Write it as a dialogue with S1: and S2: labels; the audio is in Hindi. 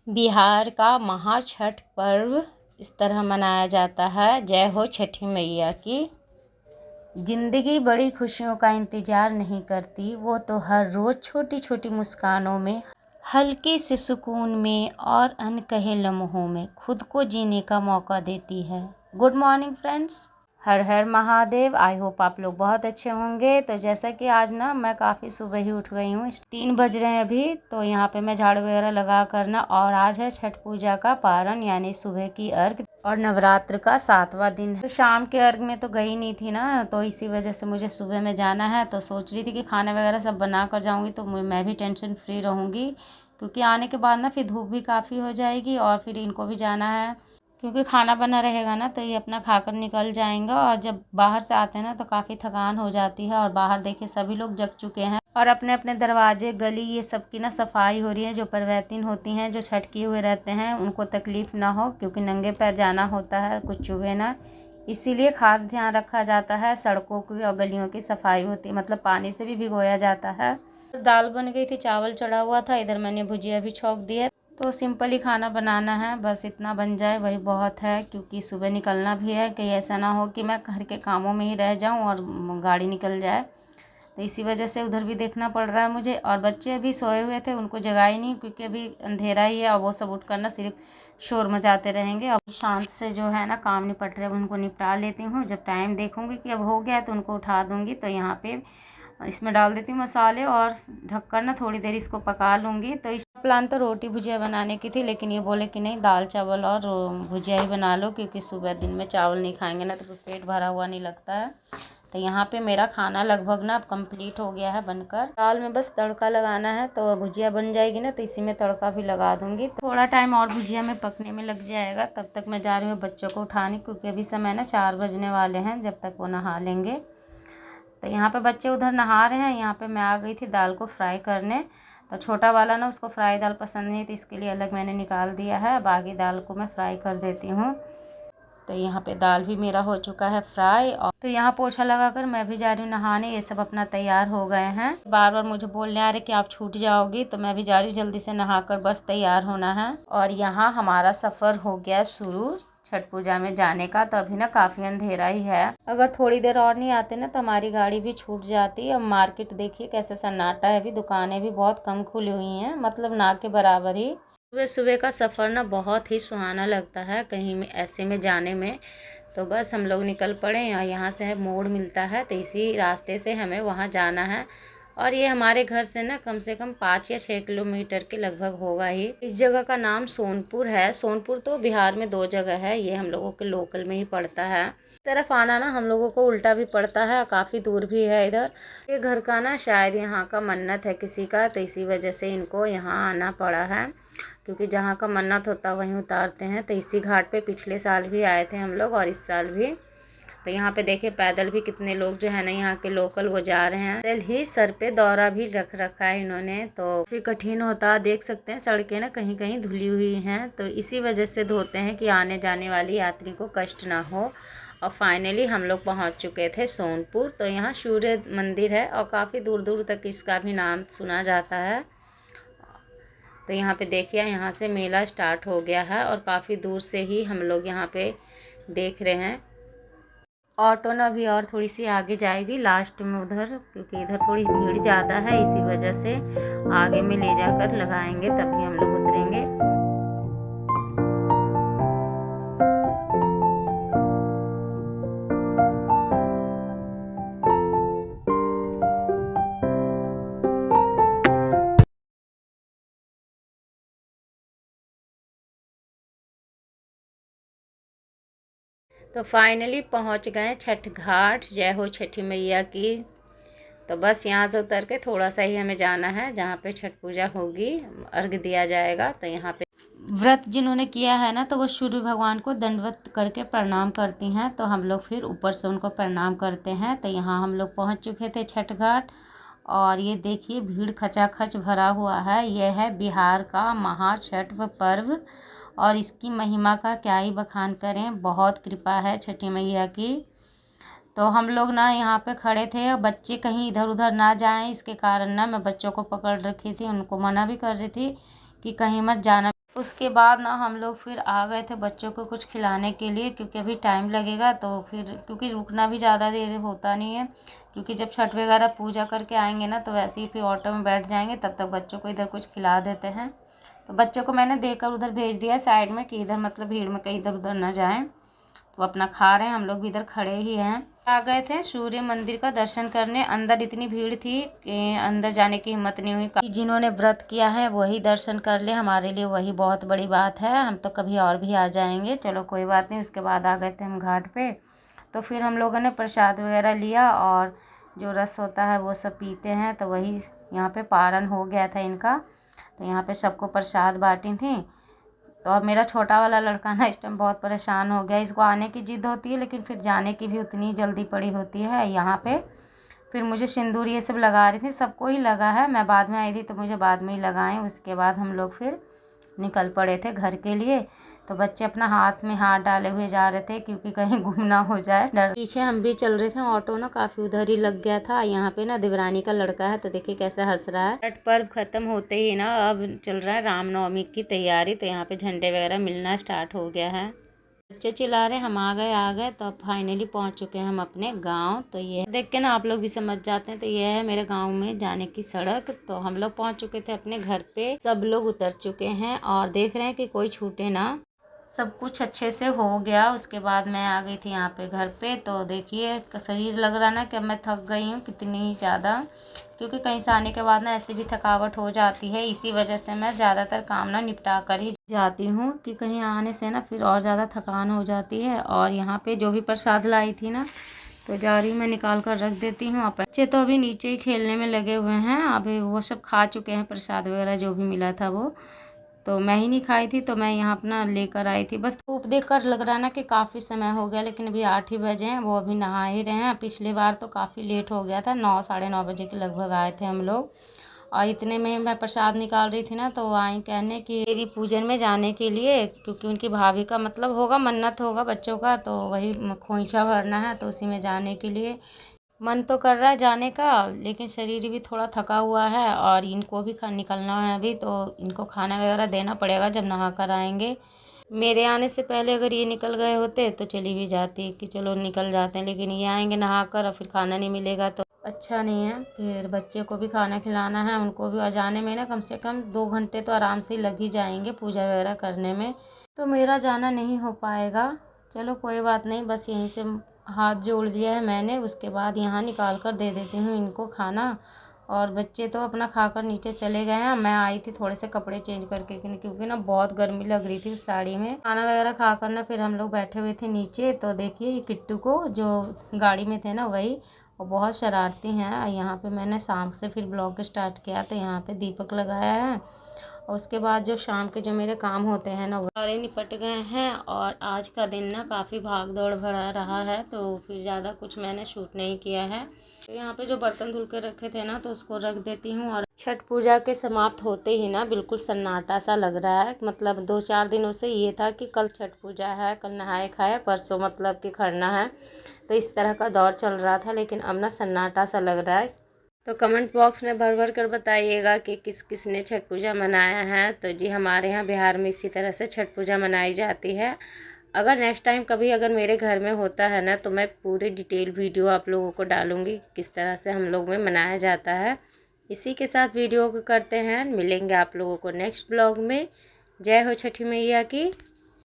S1: बिहार का महाछठ पर्व इस तरह मनाया जाता है। जय हो छठी मैया की। जिंदगी बड़ी खुशियों का इंतज़ार नहीं करती, वो तो हर रोज़ छोटी छोटी मुस्कानों में, हल्के से सुकून में और अनकहे लम्हों में खुद को जीने का मौका देती है। Good morning friends, her her Mahadev. I hope आप लोग बहुत अच्छे होंगे। तो जैसा कि आज ना मैं काफ़ी सुबह ही उठ गई हूँ, 3 बज रहे हैं अभी। तो यहाँ पे मैं झाड़ू वगैरह लगा करना, और आज है छठ पूजा का पारण यानी सुबह की अर्घ, और नवरात्र का 7वां दिन है। तो शाम के अर्घ में तो गई नहीं थी ना, तो इसी वजह से मुझे सुबह में जाना है। तो सोच रही थी कि खाना वगैरह सब बना कर जाऊँगी तो मैं भी टेंशन फ्री रहूँगी, क्योंकि आने के बाद ना फिर धूप भी काफ़ी हो जाएगी और फिर इनको भी जाना है। क्योंकि खाना बना रहेगा ना तो ये अपना खाकर निकल जाएंगे, और जब बाहर से आते हैं ना तो काफ़ी थकान हो जाती है। और बाहर देखिए सभी लोग जग चुके हैं और अपने अपने दरवाजे गली ये सब की ना सफाई हो रही है। जो परवैतिन होती हैं, जो छठ किए हुए रहते हैं, उनको तकलीफ़ ना हो, क्योंकि नंगे पैर जाना होता है, कुछ चुभे ना, इसीलिए खास ध्यान रखा जाता है। सड़कों की और गलियों की सफाई होती है, मतलब पानी से भी भिगोया जाता है। दाल बन गई थी, चावल चढ़ा हुआ था, इधर मैंने भुजिया भी छौंक दी है। तो सिंपल ही खाना बनाना है, बस इतना बन जाए वही बहुत है। क्योंकि सुबह निकलना भी है, कहीं ऐसा ना हो कि मैं घर के कामों में ही रह जाऊं और गाड़ी निकल जाए। तो इसी वजह से उधर भी देखना पड़ रहा है मुझे। और बच्चे अभी सोए हुए थे, उनको जगाए नहीं, क्योंकि अभी अंधेरा ही है और वो सब उठ कर ना सिर्फ शोर मचाते रहेंगे। अब शांत से जो है ना काम निपट रहे, उनको निपटा लेती हूँ। जब टाइम देखूँगी कि अब हो गया है तो उनको उठा दूँगी। तो यहाँ पे इसमें डाल देती हूँ मसाले और ढककर ना थोड़ी देर इसको पका लूँगी। तो इस प्लान तो रोटी भुजिया बनाने की थी, लेकिन ये बोले कि नहीं, दाल चावल और भुजिया ही बना लो, क्योंकि सुबह दिन में चावल नहीं खाएंगे ना तो फिर पेट भरा हुआ नहीं लगता है। तो यहाँ पे मेरा खाना लगभग ना अब कंप्लीट हो गया है बनकर। दाल में बस तड़का लगाना है, तो भुजिया बन जाएगी ना तो इसी में तड़का भी लगा दूँगी। थोड़ा टाइम और भुजिया में पकने में लग जाएगा। तब तक मैं जा रही हूँ बच्चों को उठाने, क्योंकि अभी समय ना 4 बजने वाले हैं, जब तक वो नहा लेंगे। तो यहाँ पे बच्चे उधर नहा रहे हैं, यहाँ पे मैं आ गई थी दाल को फ्राई करने। तो छोटा वाला ना उसको फ्राई दाल पसंद नहीं, तो इसके लिए अलग मैंने निकाल दिया है। बाकी दाल को मैं फ्राई कर देती हूँ। तो यहाँ पे दाल भी मेरा हो चुका है फ्राई। और तो यहाँ पोछा लगाकर मैं भी जा रही हूँ नहाने। ये सब अपना तैयार हो गए हैं, बार बार मुझे बोलने आ रहे कि आप छूट जाओगी। तो मैं भी जा रही हूँ जल्दी से नहाकर, बस तैयार होना है। और यहाँ हमारा सफ़र हो गया शुरू छठ पूजा में जाने का। तो अभी ना काफ़ी अंधेरा ही है, अगर थोड़ी देर और नहीं आते ना तो हमारी गाड़ी भी छूट जाती। अब मार्केट देखिए कैसे सन्नाटा है, अभी दुकानें भी बहुत कम खुली हुई हैं, मतलब ना के बराबर ही। सुबह सुबह का सफ़र ना बहुत ही सुहाना लगता है कहीं में ऐसे में जाने में। तो बस हम लोग निकल पड़े, यहाँ से है मोड़ मिलता है, तो इसी रास्ते से हमें वहाँ जाना है। और ये हमारे घर से ना कम से कम 5 या 6 किलोमीटर के लगभग होगा ही। इस जगह का नाम सोनपुर है। सोनपुर तो बिहार में 2 जगह है, ये हम लोगों के लोकल में ही पड़ता है। इस तरफ आना ना हम लोगों को उल्टा भी पड़ता है, काफ़ी दूर भी है इधर। ये घर का ना शायद यहाँ का मन्नत है किसी का, तो इसी वजह से इनको यहाँ आना पड़ा है, क्योंकि जहाँ का मन्नत होता है वहीं उतारते हैं। तो इसी घाट पे पिछले साल भी आए थे हम लोग, और इस साल भी। तो यहाँ पे देखिए पैदल भी कितने लोग जो है ना यहाँ के लोकल वो जा रहे हैं। पैदल ही सर पे दौरा भी रख रखा है इन्होंने, तो फिर कठिन होता। देख सकते हैं सड़कें ना कहीं कहीं धुली हुई हैं, तो इसी वजह से धोते हैं कि आने जाने वाली यात्री को कष्ट ना हो। और फाइनली हम लोग पहुँच चुके थे सोनपुर। तो यहाँ सूर्य मंदिर है और काफ़ी दूर दूर तक इसका भी नाम सुना जाता है। तो यहाँ पे देखिए यहाँ से मेला स्टार्ट हो गया है, और काफ़ी दूर से ही हम लोग यहाँ पे देख रहे हैं। ऑटो ना अभी और थोड़ी सी आगे जाएगी लास्ट में उधर, क्योंकि इधर थोड़ी भीड़ ज़्यादा है, इसी वजह से आगे में ले जाकर लगाएंगे तभी हम लोग उतरेंगे। तो फाइनली पहुंच गए छठ घाट। जय हो छठी मैया की। तो बस यहाँ से उतर के थोड़ा सा ही हमें जाना है जहाँ पे छठ पूजा होगी, अर्घ दिया जाएगा। तो यहाँ पे व्रत जिन्होंने किया है ना, तो वो सूर्य भगवान को दंडवत करके प्रणाम करती हैं। तो हम लोग फिर ऊपर से उनको प्रणाम करते हैं। तो यहाँ हम लोग पहुँच चुके थे छठ घाट, और ये देखिए भीड़ खचाखच भरा हुआ है। यह है बिहार का महाछठ पर्व, और इसकी महिमा का क्या ही बखान करें, बहुत कृपा है छठी मैया की। तो हम लोग ना यहाँ पे खड़े थे, और बच्चे कहीं इधर उधर ना जाएं, इसके कारण ना मैं बच्चों को पकड़ रखी थी, उनको मना भी कर रही थी कि कहीं मत जाना। उसके बाद ना हम लोग फिर आ गए थे बच्चों को कुछ खिलाने के लिए, क्योंकि अभी टाइम लगेगा, तो फिर क्योंकि रुकना भी ज़्यादा देर होता नहीं है, क्योंकि जब छठ वगैरह पूजा करके आएंगे ना तो वैसे ही फिर ऑटो में बैठ जाएंगे, तब तक बच्चों को इधर कुछ खिला देते हैं। तो बच्चों को मैंने देकर उधर भेज दिया साइड में कि इधर मतलब भीड़ में कहीं इधर उधर ना जाएं। तो अपना खा रहे हैं, हम लोग भी इधर खड़े ही हैं। आ गए थे सूर्य मंदिर का दर्शन करने। अंदर इतनी भीड़ थी कि अंदर जाने की हिम्मत नहीं हुई। जिन्होंने व्रत किया है वही दर्शन कर ले, हमारे लिए वही बहुत बड़ी बात है। हम तो कभी और भी आ जाएंगे, चलो कोई बात नहीं। उसके बाद आ गए थे हम घाट पे, तो फिर हम लोगों ने प्रसाद वगैरह लिया और जो रस होता है वो सब पीते हैं। तो वही यहाँ पे पारण हो गया था इनका, तो यहाँ पे सबको प्रसाद बांटी थी। तो अब मेरा छोटा वाला लड़का ना इस टाइम बहुत परेशान हो गया। इसको आने की ज़िद होती है, लेकिन फिर जाने की भी उतनी जल्दी पड़ी होती है यहाँ पे। फिर मुझे सिंदूर ये सब लगा रही थी, सबको ही लगा है, मैं बाद में आई थी तो मुझे बाद में ही लगाएं। उसके बाद हम लोग फिर निकल पड़े थे घर के लिए। तो बच्चे अपना हाथ में हाथ डाले हुए जा रहे थे, क्योंकि कहीं गुम ना हो जाए डर। पीछे हम भी चल रहे थे, ऑटो ना काफ़ी उधर ही लग गया था। यहाँ पे ना देवरानी का लड़का है, तो देखिए कैसे हंस रहा है। छठ पर्व खत्म होते ही ना अब चल रहा है रामनवमी की तैयारी, तो यहाँ पे झंडे वगैरह मिलना स्टार्ट हो गया है। बच्चे चिल्ला रहे हम आ गए। तो अब फाइनली पहुंच चुके हैं हम अपने गांव। तो ये देख के ना आप लोग भी समझ जाते हैं। तो ये है मेरे गांव में जाने की सड़क। तो हम लोग पहुंच चुके थे अपने घर पे, सब लोग उतर चुके हैं और देख रहे हैं कि कोई छूटे ना। सब कुछ अच्छे से हो गया। उसके बाद मैं आ गई थी यहाँ पे घर पे। तो देखिए शरीर लग रहा ना कि अब मैं थक गई हूँ कितनी ज़्यादा, क्योंकि कहीं से आने के बाद ना ऐसे भी थकावट हो जाती है। इसी वजह से मैं ज़्यादातर काम ना निपटा कर ही जाती हूँ, कि कहीं आने से ना फिर और ज़्यादा थकान हो जाती है। और यहाँ पे जो भी प्रसाद लाई थी ना, तो जा रही हूँ मैं निकाल कर रख देती हूँ। बच्चे तो अभी नीचे ही खेलने में लगे हुए हैं। अभी वो सब खा चुके हैं प्रसाद वगैरह जो भी मिला था वो, तो मैं ही नहीं खाई थी, तो मैं यहाँ अपना लेकर आई थी। बस धूप देख कर लग रहा ना कि काफ़ी समय हो गया, लेकिन अभी 8 ही बजे हैं। वो अभी नहा ही रहे हैं। पिछली बार तो काफ़ी लेट हो गया था, 9 साढ़े 9 बजे के लगभग आए थे हम लोग। और इतने में मैं प्रसाद निकाल रही थी ना, तो आई कहने कि देवी पूजन में जाने के लिए, क्योंकि उनकी भाभी का मतलब होगा मन्नत होगा बच्चों का, तो वही खोइंछा भरना है, तो उसी में जाने के लिए मन तो कर रहा है जाने का, लेकिन शरीर भी थोड़ा थका हुआ है। और इनको भी निकलना है अभी, तो इनको खाना वगैरह देना पड़ेगा जब नहा कर आएंगे। मेरे आने से पहले अगर ये निकल गए होते तो चली भी जाती कि चलो निकल जाते हैं, लेकिन ये आएंगे नहा कर और फिर खाना नहीं मिलेगा तो अच्छा नहीं है। फिर बच्चे को भी खाना खिलाना है, उनको भी। और जाने में ना कम से कम 2 घंटे तो आराम से ही लग ही जाएंगे पूजा वगैरह करने में, तो मेरा जाना नहीं हो पाएगा। चलो कोई बात नहीं, बस यहीं से हाथ जोड़ दिया है मैंने। उसके बाद यहाँ निकाल कर दे देती हूँ इनको खाना। और बच्चे तो अपना खाकर नीचे चले गए हैं। मैं आई थी थोड़े से कपड़े चेंज करके, क्योंकि ना बहुत गर्मी लग रही थी उस साड़ी में। खाना वगैरह खाकर ना फिर हम लोग बैठे हुए थे नीचे। तो देखिए ये किट्टू को जो गाड़ी में थे ना वही, वो बहुत शरारती हैं। यहाँ पे मैंने शाम से फिर ब्लॉग स्टार्ट किया, तो यहाँ पे दीपक लगाया है। और उसके बाद जो शाम के जो मेरे काम होते हैं ना वो सारे निपट गए हैं। और आज का दिन ना काफ़ी भाग दौड़ भरा रहा है, तो फिर ज़्यादा कुछ मैंने शूट नहीं किया है। तो यहाँ पे जो बर्तन धुल के रखे थे ना, तो उसको रख देती हूँ। और छठ पूजा के समाप्त होते ही ना बिल्कुल सन्नाटा सा लग रहा है। मतलब 2-4 दिनों से ये था कि कल छठ पूजा है, कल नहाए खाए, परसों मतलब कि खरना है, तो इस तरह का दौर चल रहा था। लेकिन अब ना सन्नाटा सा लग रहा है। तो कमेंट बॉक्स में भर भर कर बताइएगा कि किस किस ने छठ पूजा मनाया है। तो जी हमारे यहाँ बिहार में इसी तरह से छठ पूजा मनाई जाती है। अगर नेक्स्ट टाइम कभी अगर मेरे घर में होता है ना, तो मैं पूरी डिटेल वीडियो आप लोगों को डालूँगी किस तरह से हम लोग में मनाया जाता है। इसी के साथ वीडियो को करते हैं, मिलेंगे आप लोगों को नेक्स्ट ब्लॉग में। जय हो छठी मैया की।